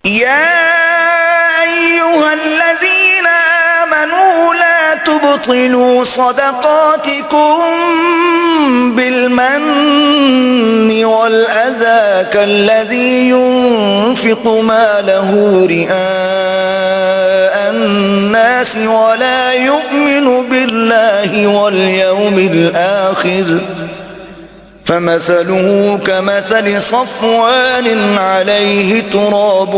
يا أيها الذين آمنوا لا تبطلوا صدقاتكم بالمن والأذى كالذي ينفق ماله رئاء الناس ولا يؤمن بالله واليوم الآخر فمثله كمثل صفوان عليه تراب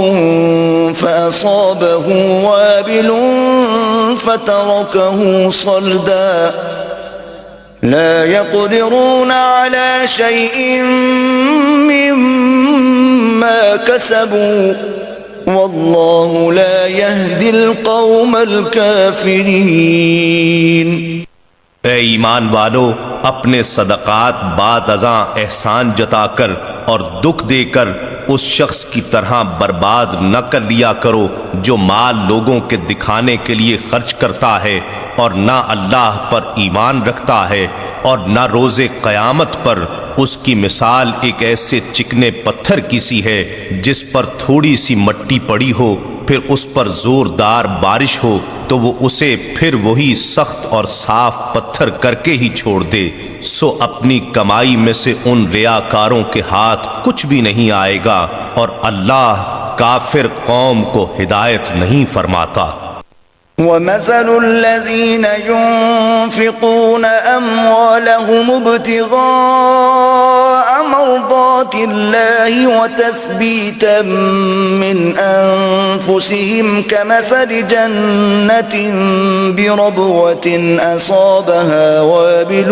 فأصابه وابل فتركه صلدا لا يقدرون على شيء مما كسبوا والله لا يهدي القوم الكافرين۔ اے ایمان والو، اپنے صدقات بعد ازاں احسان جتا کر اور دکھ دے کر اس شخص کی طرح برباد نہ کر لیا کرو جو مال لوگوں کے دکھانے کے لیے خرچ کرتا ہے اور نہ اللہ پر ایمان رکھتا ہے اور نہ روز قیامت پر۔ اس کی مثال ایک ایسے چکنے پتھر کی سی ہے جس پر تھوڑی سی مٹی پڑی ہو، پھر اس پر زوردار بارش ہو تو وہ اسے پھر وہی سخت اور صاف پتھر کر کے ہی چھوڑ دے، سو اپنی کمائی میں سے ان ریاکاروں کے ہاتھ کچھ بھی نہیں آئے گا، اور اللہ کافر قوم کو ہدایت نہیں فرماتا۔ ومثل الذين ينفقون أموالهم ابتغاء مرضات الله وتثبيتا من أنفسهم كمثل جنة بربوة أصابها وابل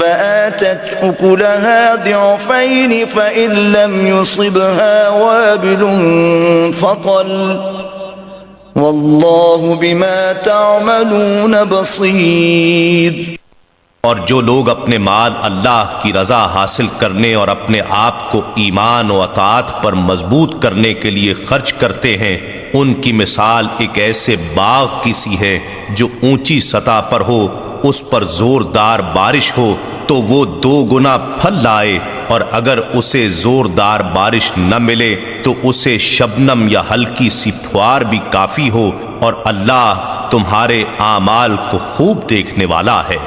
فآتت أكلها ضعفين فإن لم يصبها وابل فطل واللہ بما تعملون بصیر۔ اور جو لوگ اپنے مال اللہ کی رضا حاصل کرنے اور اپنے آپ کو ایمان و اطاعت پر مضبوط کرنے کے لیے خرچ کرتے ہیں، ان کی مثال ایک ایسے باغ کی سی ہے جو اونچی سطح پر ہو، اس پر زوردار بارش ہو تو وہ 2 گنا پھل لائے، اور اگر اسے زوردار بارش نہ ملے تو اسے شبنم یا ہلکی سی پھوار بھی کافی ہو، اور اللہ تمہارے اعمال کو خوب دیکھنے والا ہے۔